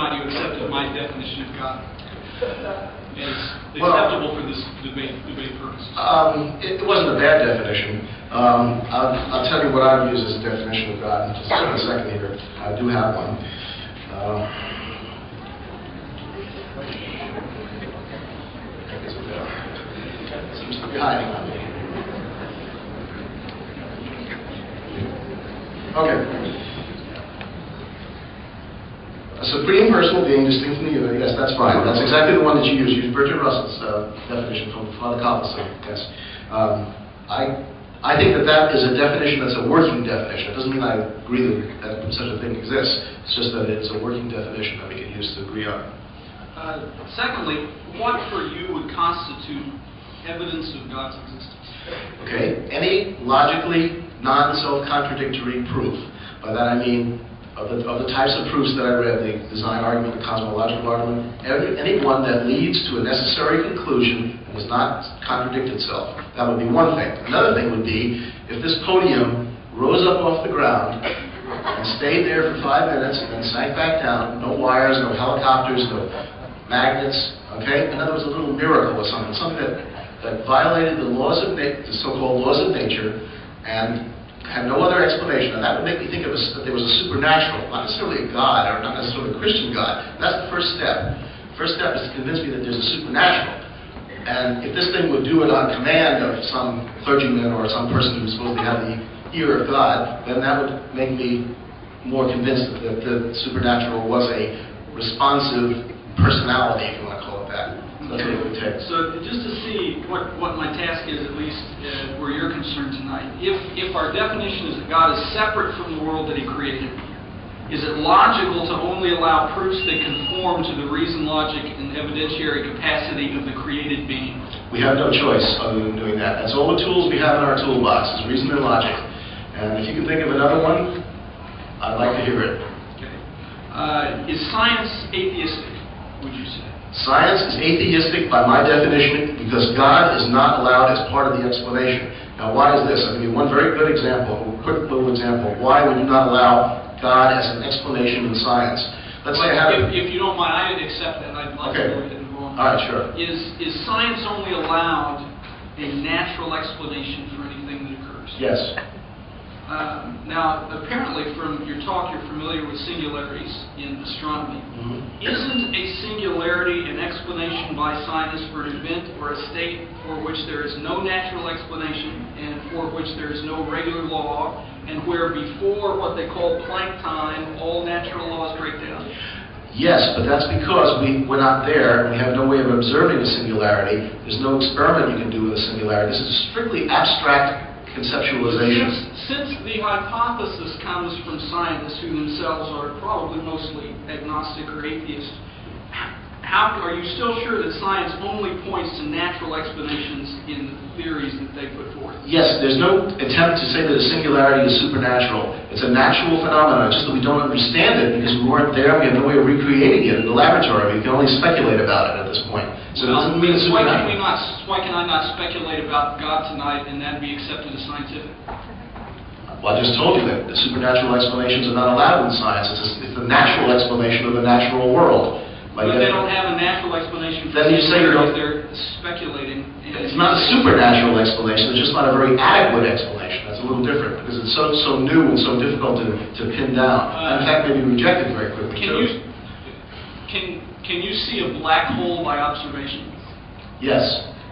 not you accepted my definition of God as acceptable for this debate purposes. It wasn't a bad definition. I'll tell you what I would use as a definition of God. Just in a second here. I do have one. Seems to be hiding on me. Okay. A supreme personal being distinct from the unity. Yes, that's fine. That's exactly the one that you used. You used Bertrand Russell's definition from Father Coppelson. Yes. I think that is a definition that's a working definition. It doesn't mean I agree that such a thing exists. It's just that it's a working definition that we can use to agree on. Secondly, what for you would constitute evidence of God's existence? Okay. Any logically non-self-contradictory proof. By that I mean of the types of proofs that I read, the design argument, the cosmological argument, any one that leads to a necessary conclusion and does not contradict itself. That would be one thing. Another thing would be if this podium rose up off the ground and stayed there for 5 minutes and then sank back down, no wires, no helicopters, no magnets, okay? In other words, a little miracle or something that violated the laws of the so-called laws of nature and had no other explanation, and that would make me think that there was a supernatural, not necessarily a God, or not necessarily a Christian God. That's the first step. First step is to convince me that there's a supernatural. And if this thing would do it on command of some clergyman or some person who's supposed to have the ear of God, then that would make me more convinced that the supernatural was a responsive personality, if you want to call it that. That's what it would take. So just to see what my task is, at least where you're concerned tonight, if our definition is that God is separate from the world that He created, is it logical to only allow proofs that conform to the reason, logic, and evidentiary capacity of the created being? We have no choice other than doing that. That's all the tools we have in our toolbox, is reason and logic. And if you can think of another one, I'd like to hear it. Okay. Is science atheistic, would you say? Science is atheistic by my definition because God is not allowed as part of the explanation. Now, why is this? I'll give you one very good example, a quick little example. Why would you not allow God as an explanation in science? Let's say I have... If you don't mind, I would accept that. I'd like to go ahead and go on. All right, sure. Is science only allowed a natural explanation for anything that occurs? Yes. Now, apparently from your talk, you're familiar with singularities in astronomy. Mm-hmm. Isn't a singularity an explanation by scientists for an event or a state for which there is no natural explanation and for which there is no regular law, and where before what they call Planck time, all natural laws break down? Yes, but that's because we're not there, and we have no way of observing a singularity. There's no experiment you can do with a singularity. This is strictly abstract conceptualization. Since the hypothesis comes from scientists who themselves are probably mostly agnostic or atheist, are you still sure that science only points to natural explanations in the theories that they put forth? Yes, there's no attempt to say that a singularity is supernatural. It's a natural phenomenon, just that we don't understand it because we weren't there, we have no way of recreating it in the laboratory. We can only speculate about it at this point. So it doesn't mean it's supernatural. Why can I not speculate about God tonight and that be accepted as scientific? Well, I just told you that the supernatural explanations are not allowed in science. It's the natural explanation of the natural world. But they don't have a natural explanation for then you say they're speculating. It's not a supernatural explanation, it's just not a very adequate explanation. That's a little different because it's so new and so difficult to pin down. In fact, maybe rejected very quickly. Can you see a black hole by observation? Yes.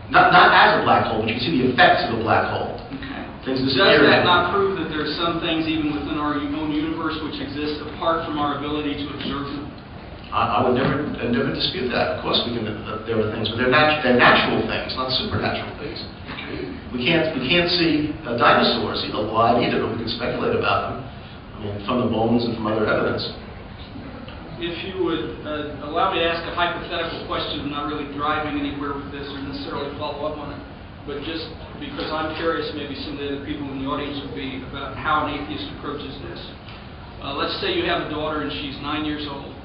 Not as a black hole, but you can see the effects of a black hole. Okay. Things disappear. Does that not prove that there's some things even within our own universe which exist apart from our ability to observe them? I would never dispute that. Of course, there are things, but they're natural things, not supernatural things. Okay. We can't see dinosaurs alive either, but we can speculate about them. I mean, from the bones and from other evidence. If you would allow me to ask a hypothetical question, I'm not really driving anywhere with this or necessarily follow up on it, but just because I'm curious, maybe some of the other people in the audience would be, about how an atheist approaches this. Let's say you have a daughter and she's 9 years old.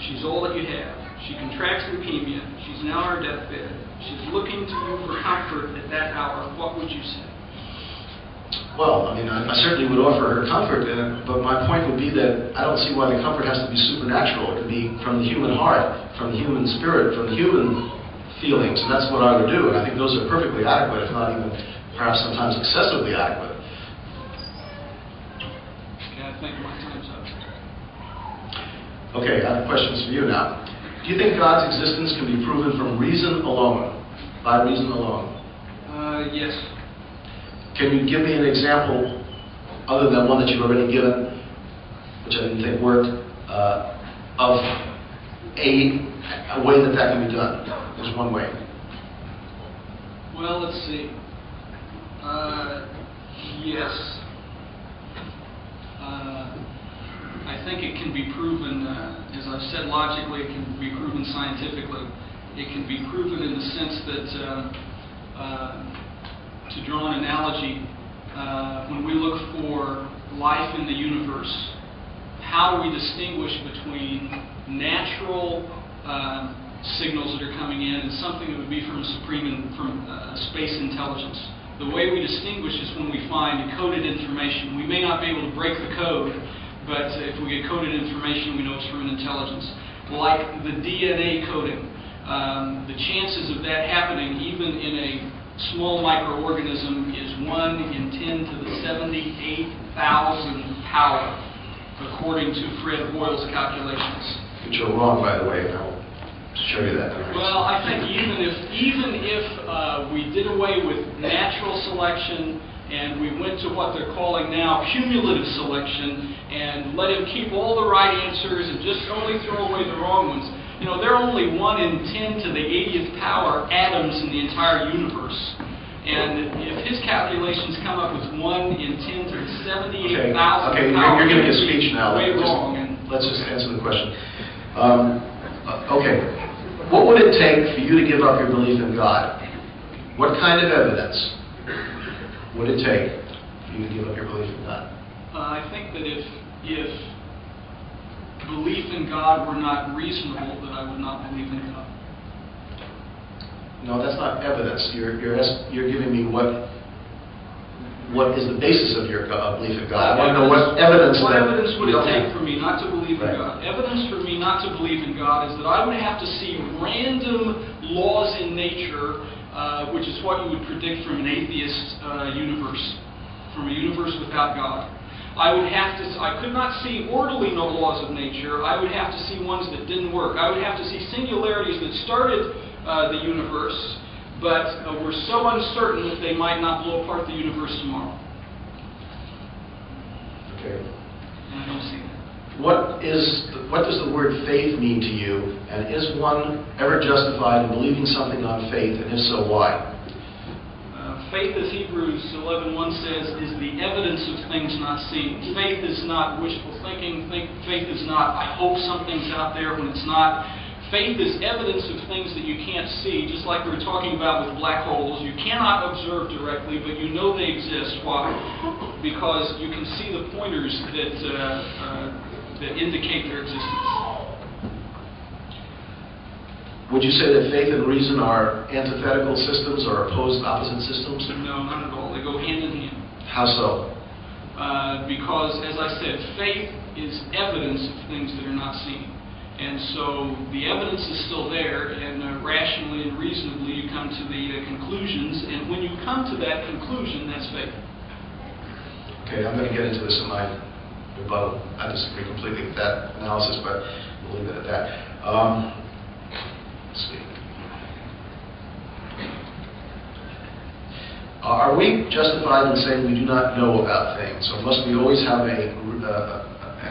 She's all that you have. She contracts leukemia. She's now on her deathbed. She's looking to you for comfort at that hour. What would you say? Well, I mean, I certainly would offer her comfort, but my point would be that I don't see why the comfort has to be supernatural. It could be from the human heart, from the human spirit, from the human feelings, and that's what I would do. And I think those are perfectly adequate, if not even perhaps sometimes excessively adequate. Okay, I think my time's up. Okay, I have questions for you now. Do you think God's existence can be proven from reason alone, by reason alone? Yes. Can you give me an example, other than one that you've already given, which I didn't think worked, of a way that that can be done? There's one way. Well, let's see. Yes. I think it can be proven, as I've said, logically. It can be proven scientifically. It can be proven in the sense that, to draw an analogy, when we look for life in the universe, how do we distinguish between natural signals that are coming in and something that would be from space intelligence? The way we distinguish is when we find coded information. We may not be able to break the code, but if we get coded information, we know it's from an intelligence. Like the DNA coding, the chances of that happening even in a small microorganism is 1 in 10 to the 78,000 power, according to Fred Hoyle's calculations. Which are wrong, by the way, and I'll show you that. Well, I think even if we did away with natural selection and we went to what they're calling now cumulative selection and let him keep all the right answers and just only throw away the wrong ones, you know, there are only 1 in 10 to the 80th power atoms in the entire universe. And if his calculations come up with 1 in 10 to the 78,000 power, you're giving a speech now. Way wrong. Let's just answer the question. Okay, what would it take for you to give up your belief in God? What kind of evidence would it take for you to give up your belief in God? I think that if belief in God were not reasonable, that I would not believe in God. No, that's not evidence. You're giving me what is the basis of your belief in God. I want to know what evidence. What evidence would it take for me not to believe in Right. God? Evidence for me not to believe in God is that I would have to see random laws in nature, which is what you would predict from an atheist universe, from a universe without God. I could not see orderly no laws of nature. I would have to see ones that didn't work. I would have to see singularities that started the universe, but were so uncertain that they might not blow apart the universe tomorrow. Okay. And I don't see that. What does the word faith mean to you? And is one ever justified in believing something on faith? And if so, why? Faith, as Hebrews 11:1 says, is the evidence of things not seen. Faith is not wishful thinking. Faith is not, I hope something's out there when it's not. Faith is evidence of things that you can't see, just like we were talking about with black holes. You cannot observe directly, but you know they exist. Why? Because you can see the pointers that indicate their existence. Would you say that faith and reason are antithetical systems or opposite systems? No, not at all. They go hand in hand. How so? Because, as I said, faith is evidence of things that are not seen. And so the evidence is still there, and rationally and reasonably you come to the conclusions, and when you come to that conclusion, that's faith. Okay, I'm going to get into this in my rebuttal. I disagree completely with that analysis, but we'll leave it at that. Let's see. Are we justified in saying we do not know about things? Or must we always have an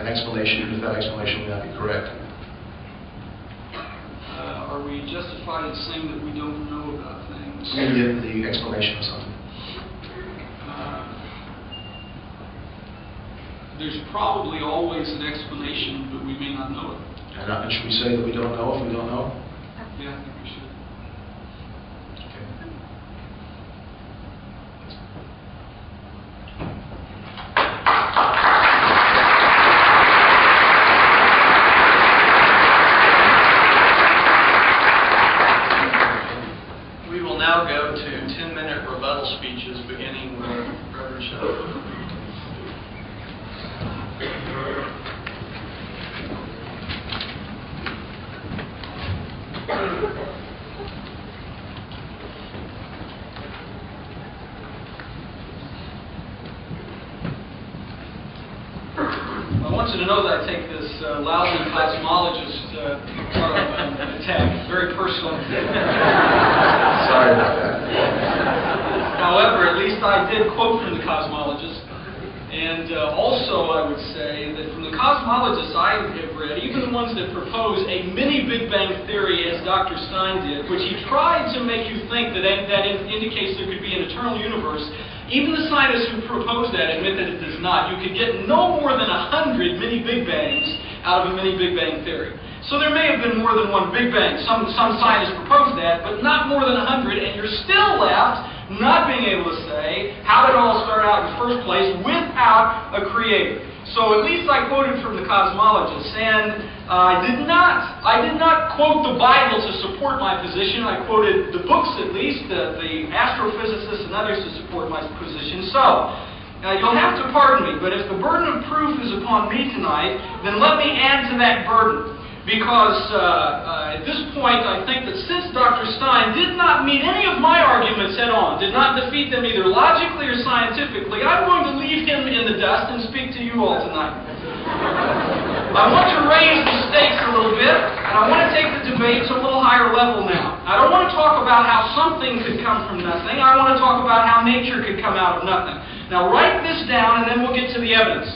explanation, even if that explanation may not be correct? Are we justified in saying that we don't know about things? Maybe the explanation of something. There's probably always an explanation, but we may not know it. And should we say that we don't know if we don't know? Yeah, I think we should. Okay. We will now go to 10-minute rebuttal speeches, beginning with Reverend Shaw. I want you to know that I take this lousy cosmologist attack very personally. Sorry about that. However, at least I did quote from the cosmologist. And also, I would say that from the cosmologists I have read, even the ones that propose a mini Big Bang theory, as Dr. Stein did, which he tried to make you think that indicates there could be an eternal universe, even the scientists who propose that admit that it does not. You could get no more than 100 mini Big Bangs out of a mini Big Bang theory. So there may have been more than one Big Bang. Some scientists propose that, but not more than 100, and you're still left not being able to say how did it all start out in the first place without a creator. So at least I quoted from the cosmologists, and I did not quote the Bible to support my position. I quoted the books, at least, the astrophysicists and others to support my position. So you'll have to pardon me, but if the burden of proof is upon me tonight, then let me add to that burden. Because at this point, I think that since Dr. Stein did not meet any of my arguments head on, did not defeat them either logically or scientifically, I'm going to leave him in the dust and speak to you all tonight. I want to raise the stakes a little bit, and I want to take the debate to a little higher level now. I don't want to talk about how something could come from nothing. I want to talk about how nature could come out of nothing. Now write this down, and then we'll get to the evidence.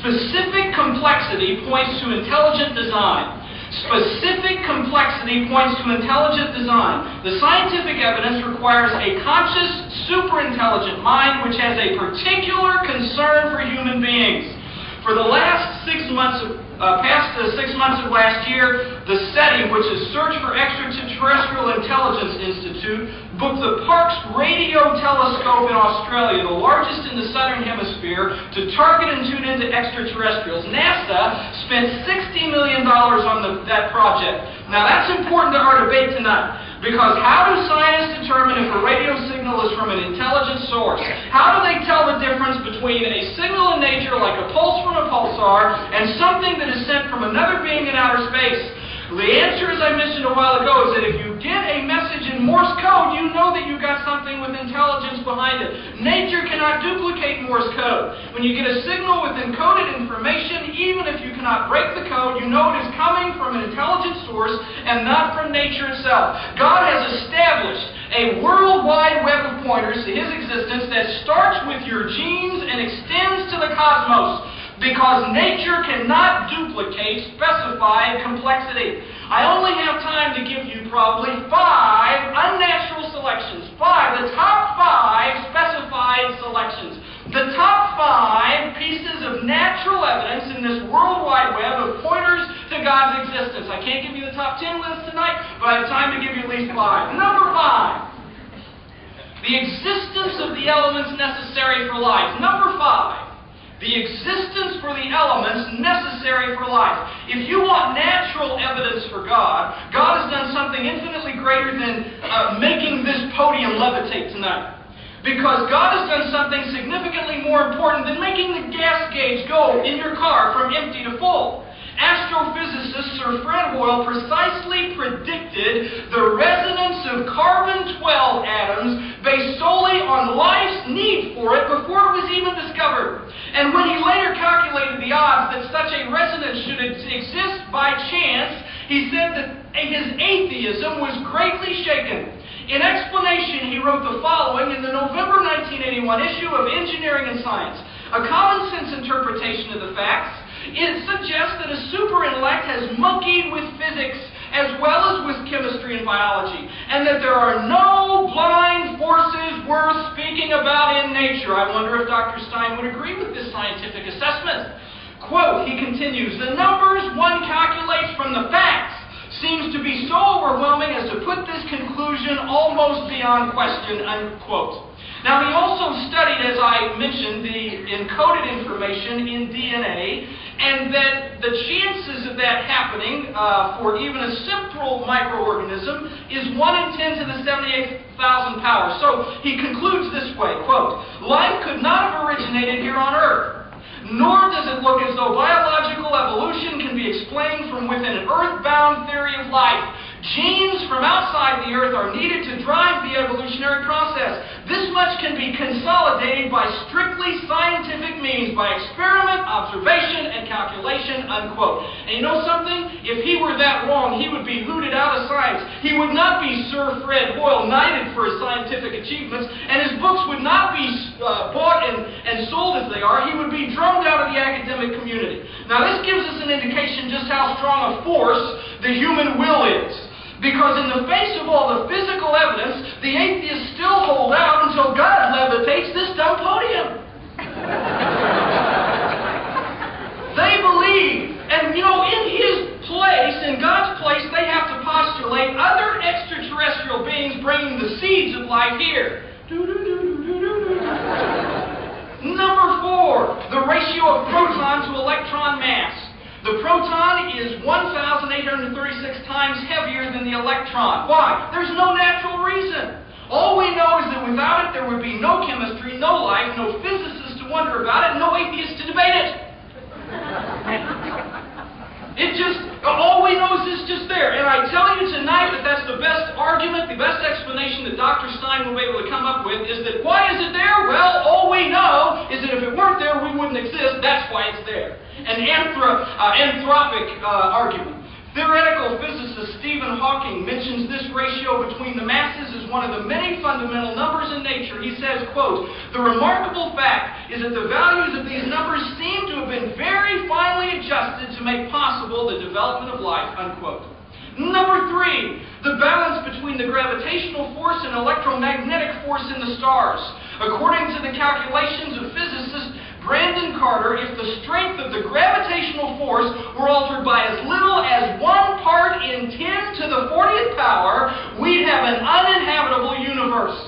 Specific complexity points to intelligent design. Specific complexity points to intelligent design. The scientific evidence requires a conscious, superintelligent mind which has a particular concern for human beings. For the last 6 months, past the 6 months of last year, the SETI, which is Search for Extraterrestrial Intelligence Institute, booked the Parkes Radio Telescope in Australia, the largest in the southern hemisphere, to target and tune into extraterrestrials. NASA spent $60 million on that project. Now that's important to our debate tonight. Because how do scientists determine if a radio signal is from an intelligent source? How do they tell the difference between a signal in nature, like a pulse from a pulsar, and something that is sent from another being in outer space? The answer, as I mentioned a while ago, is that if you get a message in Morse code, you know that you got something with intelligence behind it. Nature cannot duplicate Morse code. When you get a signal with encoded information, even if you cannot break the code, you know it is coming from an intelligent source and not from nature itself. God has established a worldwide web of pointers to His existence that starts with your genes and extends to the cosmos. Because nature cannot duplicate specified complexity. I only have time to give you probably 5 unnatural selections. 5, the top 5 specified selections. The top 5 pieces of natural evidence in this worldwide web of pointers to God's existence. I can't give you the top 10 list tonight, but I have time to give you at least 5. Number 5, the existence of the elements necessary for life. Number 5. The existence for the elements necessary for life. If you want natural evidence for God, God has done something infinitely greater than making this podium levitate tonight. Because God has done something significantly more important than making the gas gauge go in your car from empty to full. Astrophysicist Sir Fred Hoyle precisely predicted the resonance of carbon-12 atoms based solely on life's need for it before it was even discovered. And when he later calculated the odds that such a resonance should exist by chance, he said that his atheism was greatly shaken. In explanation, he wrote the following in the November 1981 issue of Engineering and Science. A common-sense interpretation of the facts, it suggests that a super-intellect has monkeyed with physics as well as with chemistry and biology, and that there are no blind forces worth speaking about in nature. I wonder if Dr. Stein would agree with this scientific assessment. Quote, he continues, the numbers one calculates from the facts seems to be so overwhelming as to put this conclusion almost beyond question, unquote. Now, he also studied, as I mentioned, the encoded information in DNA, and that the chances of that happening for even a simple microorganism is 1 in 10 to the 78,000 power. So he concludes this way, quote, life could not have originated here on Earth, nor does it look as though biological evolution can be explained from within an earthbound theory of life. Genes from outside the Earth are needed to drive the evolutionary process. This much can be consolidated by strictly scientific means, by experiment, observation, and calculation, unquote. And you know something? If he were that wrong, he would be hooted out of science. He would not be Sir Fred Hoyle knighted for his scientific achievements, and his books would not be bought and sold as they are. He would be drummed out of the academic community. Now this gives us an indication just how strong a force the human will is. Because in the face of all the physical evidence, the atheists still hold out until God levitates this dumb podium. They believe, and you know, in His place, in God's place, they have to postulate other extraterrestrial beings bringing the seeds of life here. Number 4, the ratio of proton to electron mass. The proton is 1,836 times heavier than the electron. Why? There's no natural reason. All we know is that without it, there would be no chemistry, no life, no physicists to wonder about it, no atheists to debate it. All we know is it's just there. And I tell you tonight that that's the best argument, the best explanation that Dr. Stein will be able to come up with is that why is it there? Well, all we know is that if it weren't there, we wouldn't exist. That's why it's there. An anthropic argument. Theoretical physicist Stephen Hawking mentions this ratio between the masses as one of the many fundamental numbers in nature. He says, quote, "The remarkable fact is that the values of these numbers seem to have been very finely adjusted to make possible the development of life," unquote. Number 3, the balance between the gravitational force and electromagnetic force in the stars. According to the calculations of physicist Brandon Carter, if the strength of the gravitational force were altered by as little as 1 part in 10 to the 40th power, we'd have an uninhabitable universe.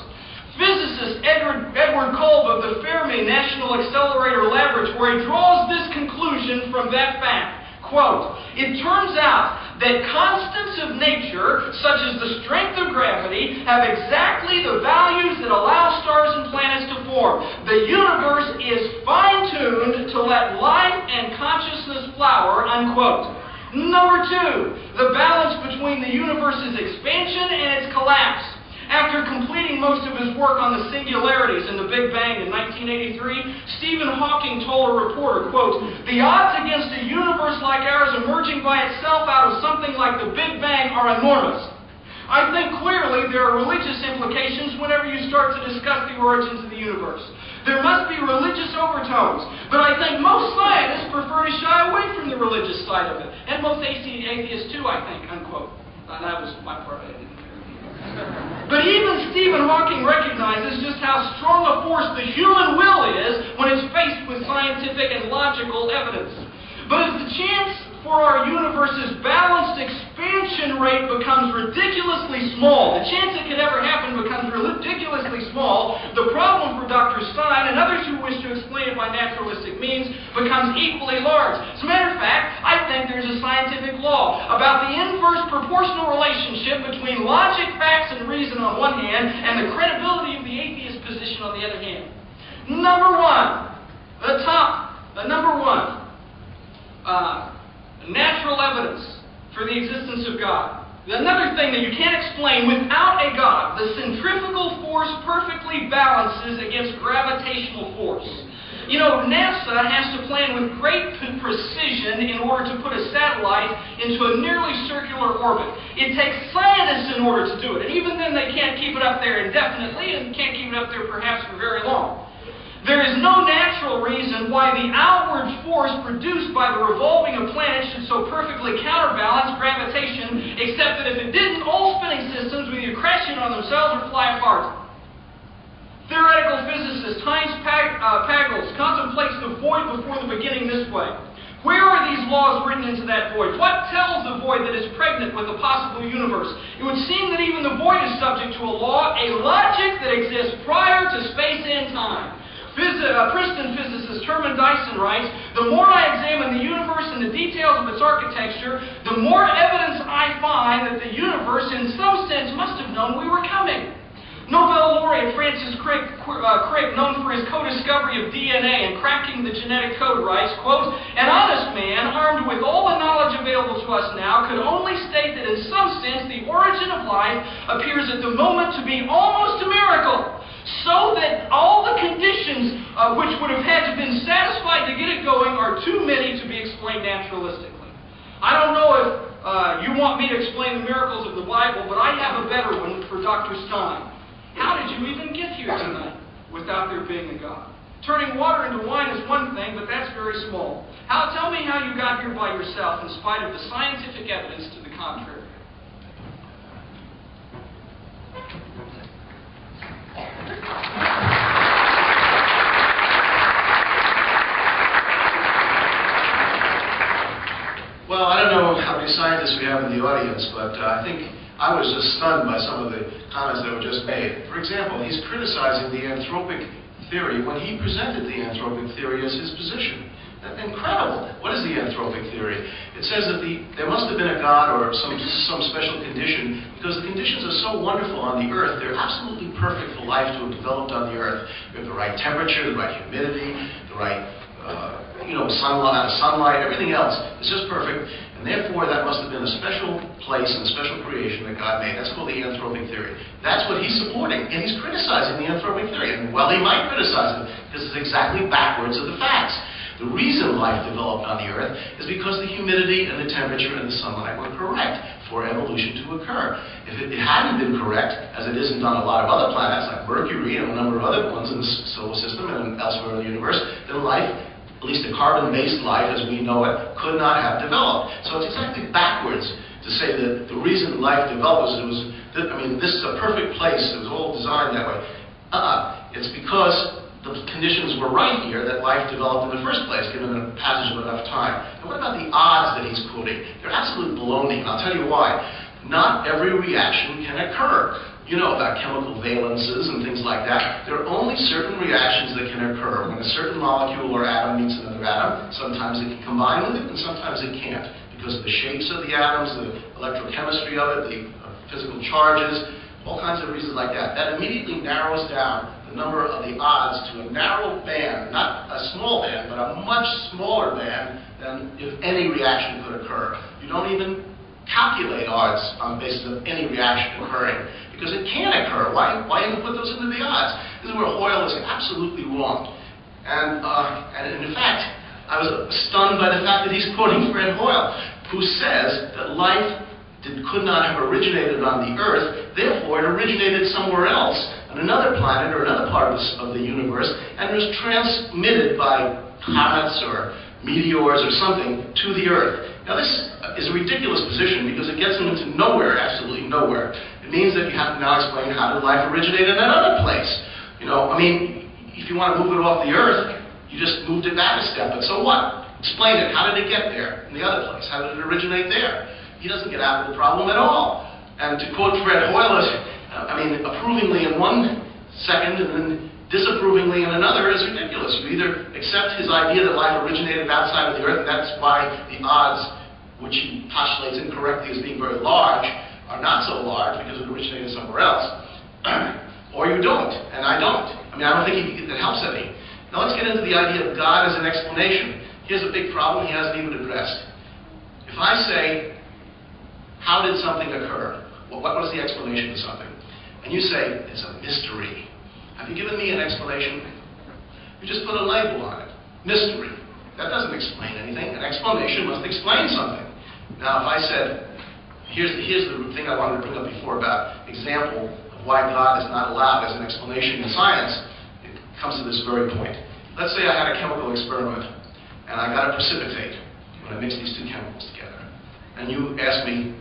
Physicist Edward Kolb of the Fermi National Accelerator Laboratory draws this conclusion from that fact. Quote, "It turns out that constants of nature, such as the strength of gravity, have exactly the values that allow stars and planets to form. The universe is fine-tuned to let life and consciousness flower," unquote. Number 2, the balance between the universe's expansion and its collapse. After completing most of his work on the singularities and the Big Bang in 1983, Stephen Hawking told a reporter, quote, "The odds against a universe like ours emerging by itself out of something like the Big Bang are enormous. I think clearly there are religious implications whenever you start to discuss the origins of the universe. There must be religious overtones, but I think most scientists prefer to shy away from the religious side of it. And most atheists too, I think," unquote. That was my part. I didn't. But even Stephen Hawking recognizes just how strong a force the human will is when it's faced with scientific and logical evidence. But as the chance for our universe's balanced expansion rate becomes ridiculously small, the chance it could ever happen becomes ridiculously small, the problem for Dr. Stein and others who wish to explain it by naturalistic means becomes equally large. As a matter of fact, I think there's a scientific law about the inverse proportional relationship between logic, facts, and reason on one hand, and the credibility of the atheist position on the other hand. Number 1, natural evidence for the existence of God. Another thing that you can't explain without a God, the centrifugal force perfectly balances against gravitational force. You know, NASA has to plan with great precision in order to put a satellite into a nearly circular orbit. It takes scientists in order to do it, and even then they can't keep it up there indefinitely and can't keep it up there perhaps for very long. There is no natural reason why the outward force produced by the revolving of planets should so perfectly counterbalance gravitation, except that if it didn't, all spinning systems would either crash in on themselves or fly apart. Theoretical physicist Heinz Pagels contemplates the void before the beginning this way. Where are these laws written into that void? What tells the void that it's pregnant with a possible universe? It would seem that even the void is subject to a law, a logic that exists prior to space and time. Princeton physicist Herman Dyson writes, "The more I examine the universe and the details of its architecture, the more evidence I find that the universe in some sense must have known we were coming. Nobel laureate Francis Crick, known for his co-discovery of DNA and cracking the genetic code, writes, quote, "An honest man, armed with all the knowledge available to us now, could only state that in some sense the origin of life appears at the moment to be almost a miracle, so that all the conditions which would have had to have been satisfied to get it going are too many to be explained naturalistically." I don't know if you want me to explain the miracles of the Bible, but I have a better one for Dr. Stein. How did you even get here tonight without there being a God? Turning water into wine is one thing, but that's very small. Tell me how you got here by yourself in spite of the scientific evidence to the contrary. Well, I don't know how many scientists we have in the audience, but I think I was just stunned by some of the comments that were just made. For example, he's criticizing the anthropic theory when he presented the anthropic theory as his position. Incredible. What is the anthropic theory? It says that there must have been a God or some special condition, because the conditions are so wonderful on the earth. They're absolutely perfect for life to have developed on the earth. We have the right temperature, the right humidity, the right sunlight, everything else. It's just perfect. And therefore, that must have been a special place and a special creation that God made. That's called the anthropic theory. That's what he's supporting. And he's criticizing the anthropic theory. And well, he might criticize it because it's exactly backwards of the facts. The reason life developed on the earth is because the humidity and the temperature and the sunlight were correct for evolution to occur. If it hadn't been correct, as it isn't on a lot of other planets like Mercury and a number of other ones in the solar system and elsewhere in the universe, then life, at least the carbon-based life as we know it, could not have developed. So it's exactly backwards to say that the reason life developed was this is a perfect place, it was all designed that way. It's because the conditions were right here that life developed in the first place, given the passage of enough time. And what about the odds that he's quoting? They're absolute baloney, and I'll tell you why. Not every reaction can occur. You know about chemical valences and things like that. There are only certain reactions that can occur. When a certain molecule or atom meets another atom, sometimes it can combine with it, and sometimes it can't, because of the shapes of the atoms, the electrochemistry of it, the physical charges, all kinds of reasons like that. That immediately narrows down the number of the odds to a narrow band, not a small band, but a much smaller band than if any reaction could occur. You don't even calculate odds on the basis of any reaction occurring, because it can occur. Why even put those into the odds? This is where Hoyle is absolutely wrong. And in fact, I was stunned by the fact that he's quoting Fred Hoyle, who says that life could not have originated on the Earth, therefore it originated somewhere else, on another planet or another part of the universe, and was transmitted by comets or meteors or something to the Earth. Now this is a ridiculous position because it gets them into nowhere, absolutely nowhere. It means that you have to now explain how did life originate in that other place. If you want to move it off the Earth, you just moved it back a step, but so what? Explain it. How did it get there in the other place? How did it originate there? He doesn't get out of the problem at all. And to quote Fred Hoyle, approvingly in one second and then disapprovingly in another is ridiculous. You either accept his idea that life originated outside of the Earth, and that's why the odds, which he postulates incorrectly as being very large, are not so large because it originated somewhere else. Or you don't, and I don't. I don't think it helps any. Now let's get into the idea of God as an explanation. Here's a big problem he hasn't even addressed. If I say, how did something occur? What was the explanation of something? And you say, it's a mystery. Have you given me an explanation? You just put a label on it. Mystery. That doesn't explain anything. An explanation must explain something. Now, if I said, here's the thing I wanted to bring up before about example of why God is not allowed as an explanation in science, it comes to this very point. Let's say I had a chemical experiment, and I got a precipitate when I mixed these two chemicals together. And you ask me,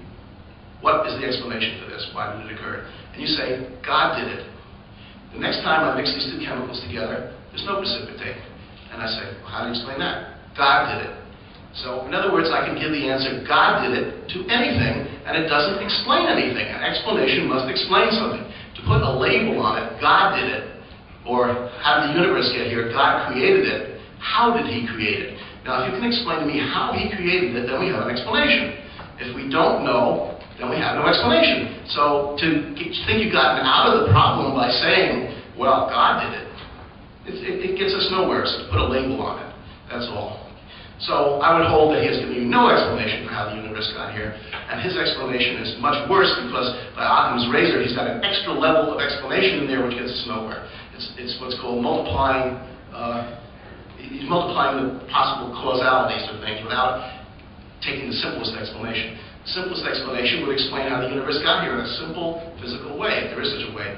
what is the explanation for this? Why did it occur? And you say, God did it. The next time I mix these two chemicals together, there's no precipitate. And I say, well, how do you explain that? God did it. So, in other words, I can give the answer, God did it, to anything, and it doesn't explain anything. An explanation must explain something. To put a label on it, God did it, or how did the universe get here? God created it. How did he create it? Now, if you can explain to me how he created it, then we have an explanation. If we don't know, then we have no explanation. So to think you've gotten out of the problem by saying, well, God did it, it gets us nowhere. So put a label on it. That's all. So I would hold that he has given you no explanation for how the universe got here. And his explanation is much worse because by Occam's razor, he's got an extra level of explanation in there which gets us nowhere. It's what's called multiplying. He's multiplying the possible causalities of things without taking the simplest explanation. The simplest explanation would explain how the universe got here in a simple physical way, if there is such a way.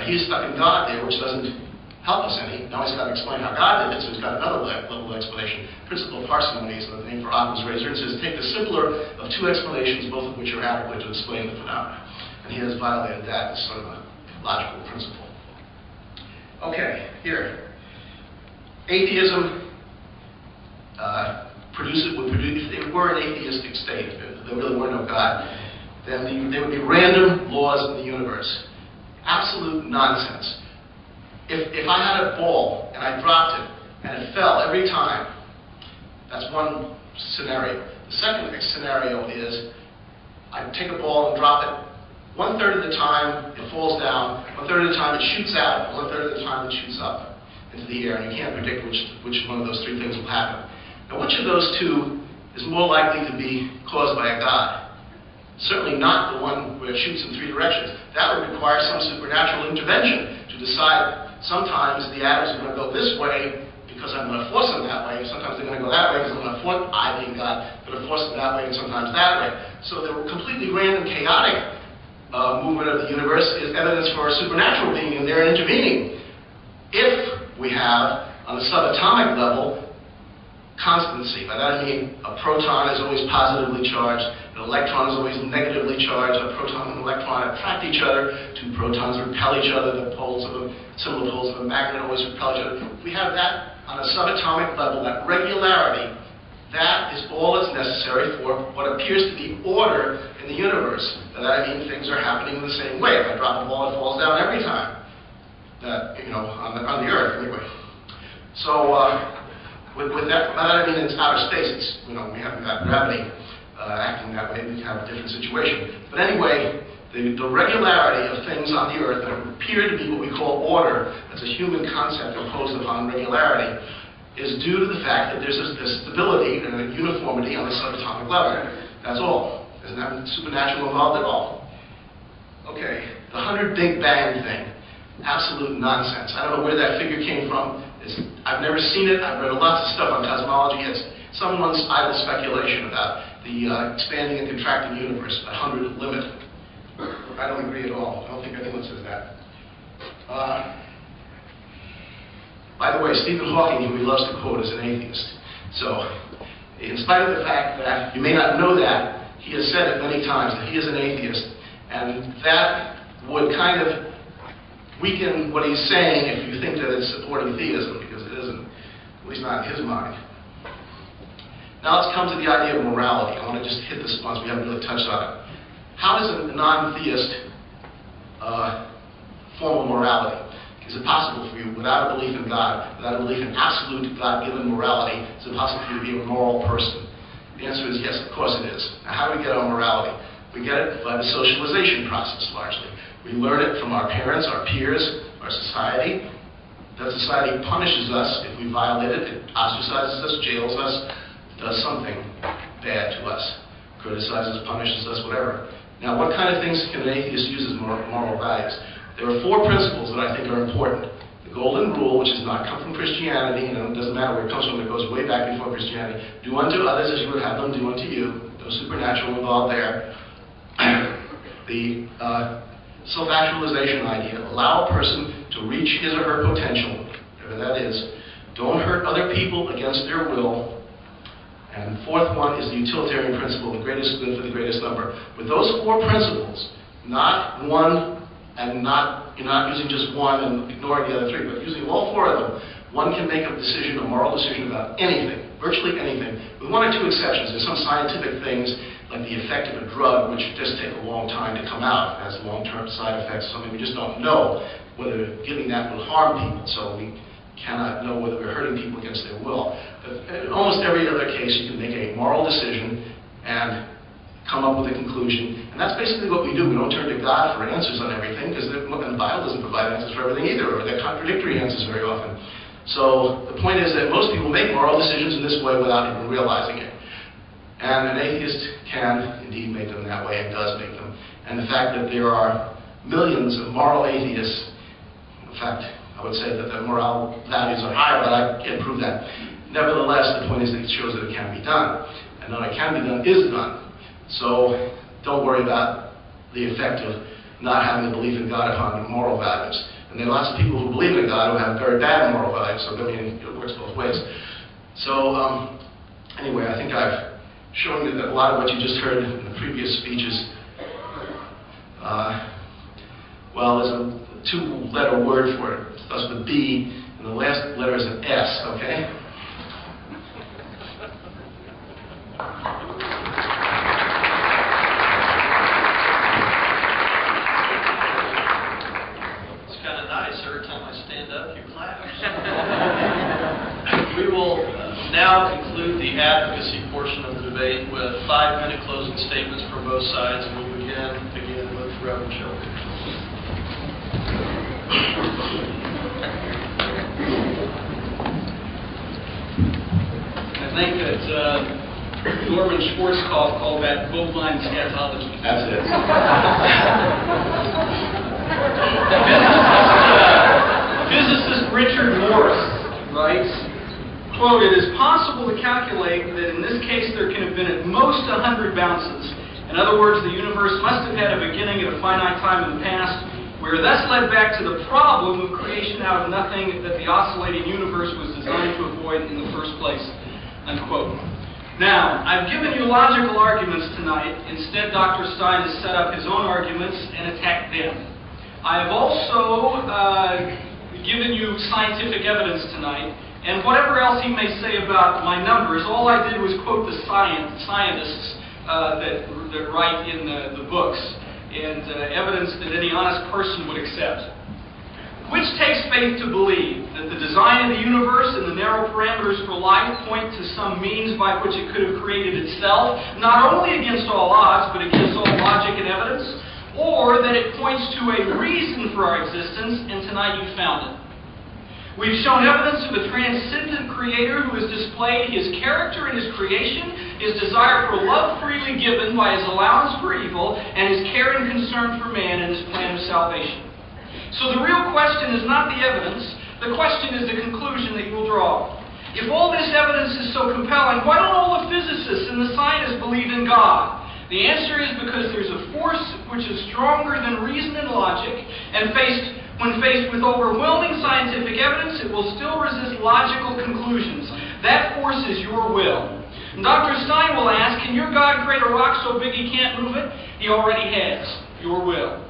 He's stuck in God there, which doesn't help us any. Now he's got to explain how God did it, so he's got another level of explanation. Principle of parsimony is the thing for Occam's razor. It says take the simpler of two explanations, both of which are adequate to explain the phenomena. And he has violated that as sort of a logical principle. Okay, here. Atheism would produce, if it were an atheistic state, if there really were no God, then there would be random laws in the universe. Absolute nonsense. If I had a ball and I dropped it and it fell every time, that's one scenario. The second scenario is I take a ball and drop it. 1/3 of the time it falls down, 1/3 of the time it shoots out, 1/3 of the time it shoots up into the air, and you can't predict which one of those three things will happen. Now, which of those two is more likely to be caused by a God? Certainly not the one where it shoots in three directions. That would require some supernatural intervention to decide sometimes the atoms are going to go this way because I'm going to force them that way. Sometimes they're going to go that way because I'm going to force, I being God, going to force them that way and sometimes that way. So the completely random, chaotic movement of the universe is evidence for a supernatural being in there intervening. If we have, on the subatomic level, constancy. By that I mean a proton is always positively charged, an electron is always negatively charged, a proton and an electron attract each other, two protons repel each other, the poles of a, similar poles of a magnet always repel each other. If we have that on a subatomic level, that regularity, that is all that's necessary for what appears to be order in the universe. By that I mean things are happening in the same way. If I drop a ball, it falls down every time. That, you know, on the Earth anyway. So, with that, by that I mean it's outer space. It's, you know, we haven't got gravity acting that way. We have a different situation. But anyway, the regularity of things on the Earth that appear to be what we call order, that's a human concept imposed upon regularity, is due to the fact that there's a stability and a uniformity on the subatomic level. That's all. There's nothing supernatural involved at all. Okay, the 100 Big Bang thing. Absolute nonsense. I don't know where that figure came from. I've never seen it. I've read lots of stuff on cosmology. It's someone's idle speculation about the expanding and contracting universe, the 100 limit. I don't agree at all. I don't think anyone says that. By the way, Stephen Hawking, who he loves to quote, is an atheist. So, in spite of the fact that you may not know that, he has said it many times that he is an atheist. And that would kind of weaken what he's saying if you think that it's supporting theism, because it isn't, at least not in his mind. Now let's come to the idea of morality. I want to just hit this once, we haven't really touched on it. How is a non-theist form of morality? Is it possible for you, without a belief in God, without a belief in absolute God-given morality, is it possible for you to be a moral person? The answer is yes, of course it is. Now how do we get our morality? We get it by the socialization process, largely. We learn it from our parents, our peers, our society. That society punishes us if we violate it. It ostracizes us, jails us, does something bad to us. Criticizes, punishes us, whatever. Now, what kind of things can an atheist use as moral values? There are 4 principles that I think are important. The Golden Rule, which does not come from Christianity, and it doesn't matter where it comes from, it goes way back before Christianity. Do unto others as you would have them do unto you. No supernatural involved there. The self-actualization idea. Allow a person to reach his or her potential, whatever that is. Don't hurt other people against their will. And the 4th one is the utilitarian principle, the greatest good for the greatest number. With those 4 principles, not one, and you're not using just one and ignoring the other 3, but using all 4 of them, one can make a decision, a moral decision about anything, virtually anything, with 1 or 2 exceptions. There's some scientific things, like the effect of a drug, which just take a long time to come out. It has long-term side effects, something we just don't know whether giving that will harm people, so we cannot know whether we're hurting people against their will. But in almost every other case, you can make a moral decision and come come up with a conclusion. And that's basically what we do. We don't turn to God for answers on everything, because the Bible doesn't provide answers for everything either, or they're contradictory answers very often. So the point is that most people make moral decisions in this way without even realizing it. And an atheist can indeed make them that way, and does make them. And the fact that there are millions of moral atheists, in fact, I would say that the moral values are higher, but I can't prove that. Nevertheless, the point is that it shows that it can be done. And that it can be done is done. So don't worry about the effect of not having a belief in God upon moral values. And there are lots of people who believe in God who have very bad moral values, so I mean, it works both ways. So anyway, I think I've shown you that a lot of what you just heard in the previous speeches, well, there's a two-letter word for it. It starts with B, and the last letter is an S, okay? We will now conclude the advocacy portion of the debate with 5-minute closing statements from both sides, and we'll begin again with Reverend Shelby. I think that Norman Schwarzkopf called that bovine scatology. That's it. Physicist Richard Morris writes, quote, "It is possible to calculate that in this case there can have been at most 100 bounces. In other words, the universe must have had a beginning at a finite time in the past. We are thus led back to the problem of creation out of nothing that the oscillating universe was designed to avoid in the first place." Unquote. Now, I've given you logical arguments tonight. Instead, Dr. Stein has set up his own arguments and attacked them. I have also given you scientific evidence tonight, and whatever else he may say about my numbers, all I did was quote the scientists that write in the books, and evidence that any honest person would accept. Which takes faith to believe that the design of the universe and the narrow parameters for life point to some means by which it could have created itself, not only against all odds, but against all logic and evidence, or that it points to a reason for our existence, and tonight you found it. We've shown evidence of a transcendent creator who has displayed his character in his creation, his desire for love freely given by his allowance for evil, and his care and concern for man and his plan of salvation. So the real question is not the evidence, the question is the conclusion that you will draw. If all this evidence is so compelling, why don't all the physicists and the scientists believe in God? The answer is because there's a force which is stronger than reason and logic, and when faced with overwhelming scientific evidence, it will still resist logical conclusions. That force is your will. And Dr. Stein will ask, can your God create a rock so big he can't move it? He already has. Your will.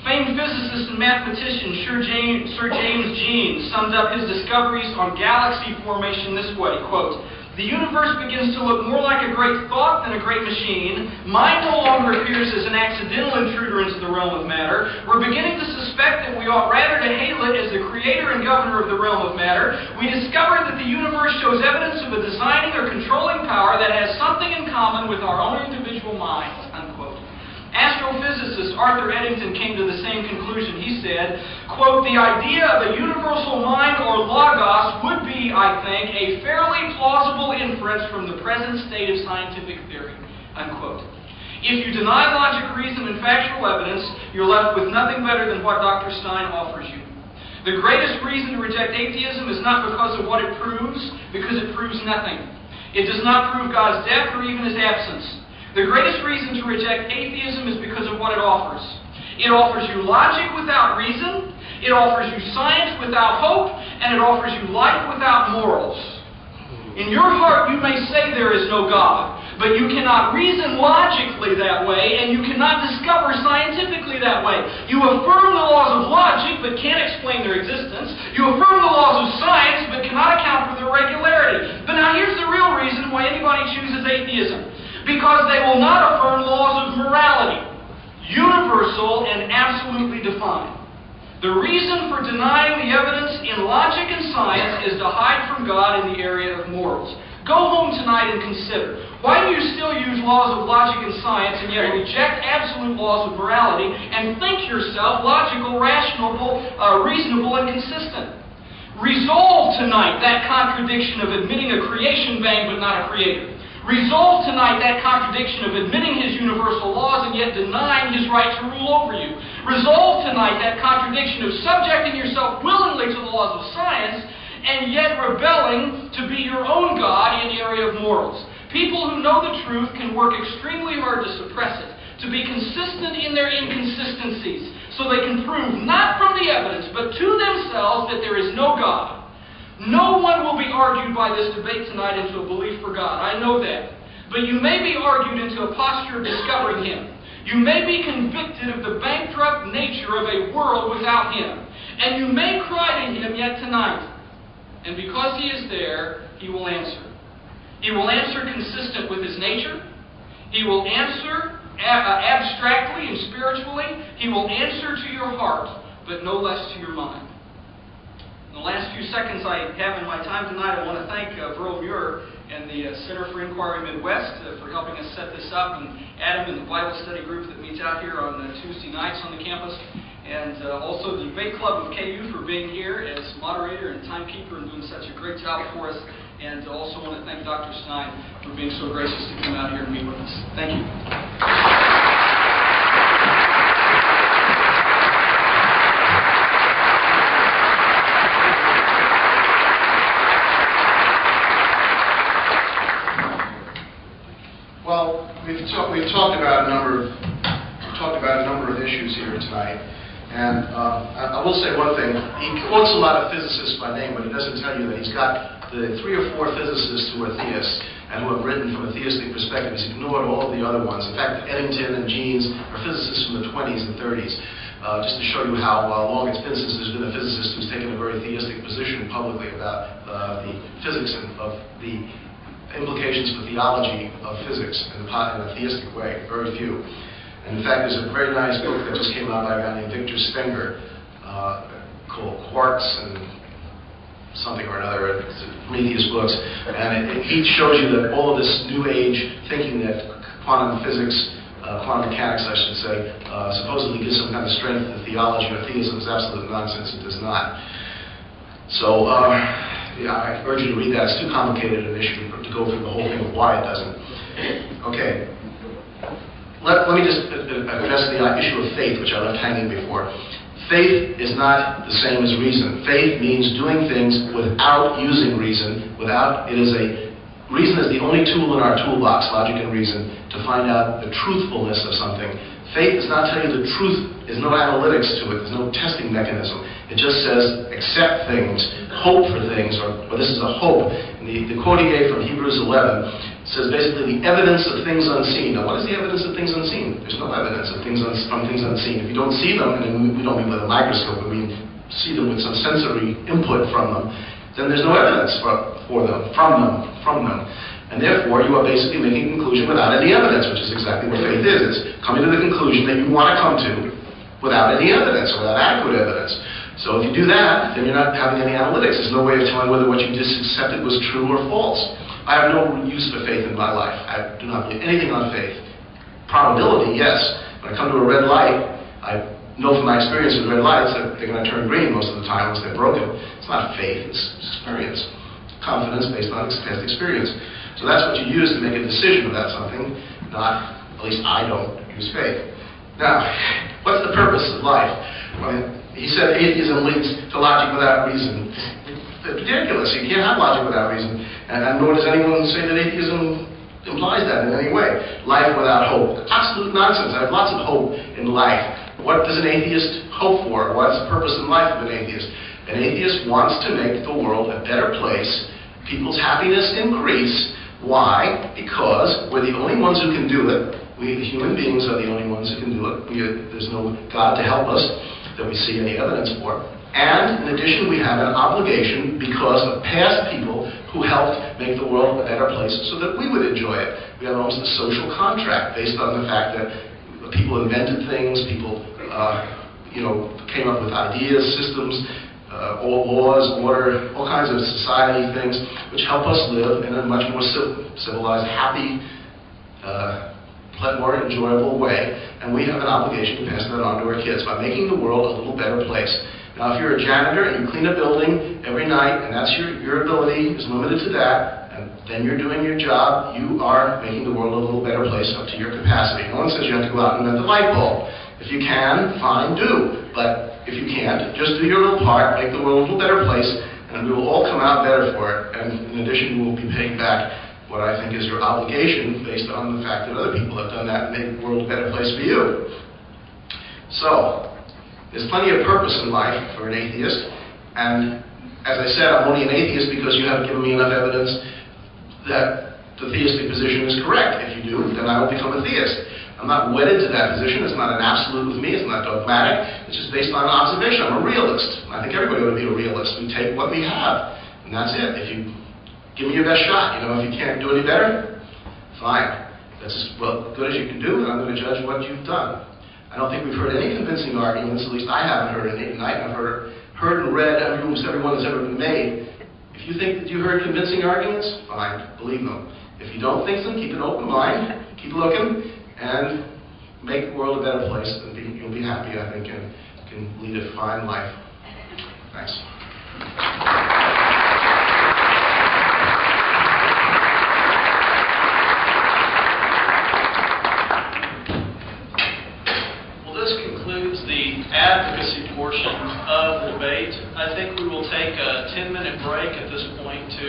Famed physicist and mathematician Sir James Jeans summed up his discoveries on galaxy formation this way, quote, "The universe begins to look more like a great thought than a great machine. Mind no longer appears as an accidental intruder into the realm of matter. We're beginning to suspect that we ought rather to hail it as the creator and governor of the realm of matter. We discover that the universe shows evidence of a designing or controlling power that has something in common with our own individual minds." Unquote. Astrophysicist Arthur Eddington came to the same conclusion. He said, quote, "The idea of a universal mind or logos would be, I think, a fairly plausible inference from the present state of scientific theory." Unquote. If you deny logic, reason, and factual evidence, you're left with nothing better than what Dr. Stein offers you. The greatest reason to reject atheism is not because of what it proves, because it proves nothing. It does not prove God's death or even his absence. The greatest reason to reject atheism is because of what it offers. It offers you logic without reason, it offers you science without hope, and it offers you life without morals. In your heart you may say there is no God, but you cannot reason logically that way, and you cannot discover scientifically that way. You affirm the laws of logic, but can't explain their existence. You affirm the laws of science, but cannot account for their regularity. But now here's the real reason why anybody chooses atheism. Because they will not affirm laws of morality, universal and absolutely defined. The reason for denying the evidence in logic and science is to hide from God in the area of morals. Go home tonight and consider. Why do you still use laws of logic and science and yet reject absolute laws of morality and think yourself logical, rational, reasonable, and consistent? Resolve tonight that contradiction of admitting a creation being but not a creator. Resolve tonight that contradiction of admitting His universal laws and yet denying His right to rule over you. Resolve tonight that contradiction of subjecting yourself willingly to the laws of science and yet rebelling to be your own God in the area of morals. People who know the truth can work extremely hard to suppress it, to be consistent in their inconsistencies, so they can prove, not from the evidence, but to themselves that there is no God. No one will be argued by this debate tonight into a belief for God. I know that. But you may be argued into a posture of discovering Him. You may be convicted of the bankrupt nature of a world without Him. And you may cry to Him yet tonight. And because He is there, He will answer. He will answer consistent with His nature. He will answer abstractly and spiritually. He will answer to your heart, but no less to your mind. In the last few seconds I have in my time tonight, I want to thank Verl Muir and the Center for Inquiry Midwest for helping us set this up, and Adam and the Bible study group that meets out here on Tuesday nights on the campus, and also the Debate Club of KU for being here as moderator and timekeeper and doing such a great job for us. And also want to thank Dr. Stein for being so gracious to come out here and meet with us. Thank you. Well, we've talked about a number of issues here tonight, and I will say one thing. He quotes a lot of physicists by name, but he doesn't tell you that he's got the 3 or 4 physicists who are theists and who have written from a theistic perspective. He's ignored all of the other ones. In fact, Eddington and Jeans are physicists from the 20s and 30s. Just to show you how long it's been since there's been a physicist who's taken a very theistic position publicly about the physics of the implications for theology of physics in a theistic way. Very few. And in fact, there's a very nice book that just came out by a guy named Victor Spenger called Quarks and something or another, Prometheus books, and he shows you that all of this New Age thinking that quantum physics, quantum mechanics, I should say, supposedly gives some kind of strength to theology or theism is absolute nonsense. It does not. So, yeah, I urge you to read that. It's too complicated an issue to go through the whole thing of why it doesn't. Okay. Let me just address the issue of faith, which I left hanging before. Faith is not the same as reason. Faith means doing things without using reason. Reason is the only tool in our toolbox, logic and reason, to find out the truthfulness of something. Faith does not tell you the truth. There's no analytics to it. There's no testing mechanism. It just says accept things, hope for things, or this is a hope. And the quote he gave from Hebrews 11 says basically the evidence of things unseen. Now, what is the evidence of things unseen? There's no evidence of from things unseen. If you don't see them, and we don't mean with a microscope, we mean see them with some sensory input from them, then there's no evidence from them. And therefore, you are basically making a conclusion without any evidence, which is exactly what faith is. It's coming to the conclusion that you want to come to without any evidence, without adequate evidence. So if you do that, then you're not having any analytics. There's no way of telling whether what you just accepted was true or false. I have no use for faith in my life. I do not believe anything on faith. Probability, yes. When I come to a red light, I know from my experience with red lights that they're going to turn green most of the time once they're broken. It's not faith, it's experience. Confidence based on past experience. So that's what you use to make a decision about something, not, at least I don't, use faith. Now, what's the purpose of life? Well, he said atheism leads to logic without reason. It's ridiculous. You can't have logic without reason. And nor does anyone say that atheism implies that in any way. Life without hope. Absolute nonsense. I have lots of hope in life. What does an atheist hope for? What's the purpose in life of an atheist? An atheist wants to make the world a better place, people's happiness increase. Why? Because we're the only ones who can do it. We, the human beings, are the only ones who can do it. There's no God to help us that we see any evidence for. And in addition, we have an obligation because of past people who helped make the world a better place so that we would enjoy it. We have almost a social contract based on the fact that people invented things, people came up with ideas, systems, laws, order, all kinds of society things which help us live in a much more civilized, happy, more enjoyable way, and we have an obligation to pass that on to our kids by making the world a little better place. Now, if you're a janitor and you clean a building every night, and that's your ability is limited to that, and then you're doing your job, you are making the world a little better place up to your capacity. No one says you have to go out and invent the light bulb. If you can, fine, do. But if you can't, just do your little part, make the world a little better place, and we will all come out better for it. And in addition, we will be paying back what I think is your obligation based on the fact that other people have done that and made the world a better place for you. So, there's plenty of purpose in life for an atheist, and as I said, I'm only an atheist because you haven't given me enough evidence that the theistic position is correct. If you do, then I will become a theist. I'm not wedded to that position. It's not an absolute with me. It's not dogmatic. It's just based on observation. I'm a realist. I think everybody ought to be a realist. We take what we have, and that's it. If you give me your best shot. You know, if you can't do any better, fine. That's as good as you can do, and I'm going to judge what you've done. I don't think we've heard any convincing arguments, at least I haven't heard any tonight. I've heard and read almost every one that's ever been made. If you think that you heard convincing arguments, fine, believe them. If you don't think them, keep an open mind, keep looking, and make the world a better place, and you'll be happy, I think, and can lead a fine life. Thanks. Advocacy portion of the debate. I think we will take a 10-minute break at this point to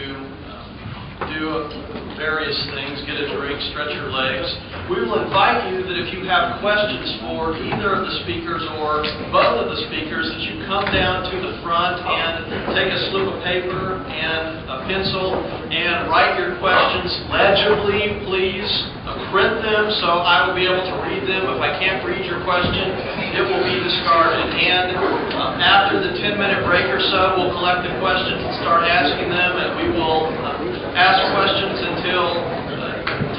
do various things, get a drink, stretch your legs. We will invite you that if you have questions for either of the speakers or both of the speakers, that you come down to the front and take a slip of paper and a pencil and write your questions legibly, please. Print them so I will be able to read them. If I can't read your question, it will be discarded. And after the 10-minute break or so, we'll collect the questions and start asking them, and we will ask questions until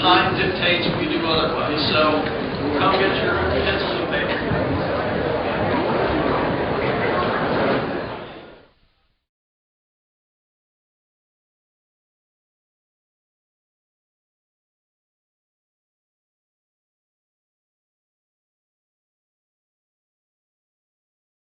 time dictates we do otherwise. So come get your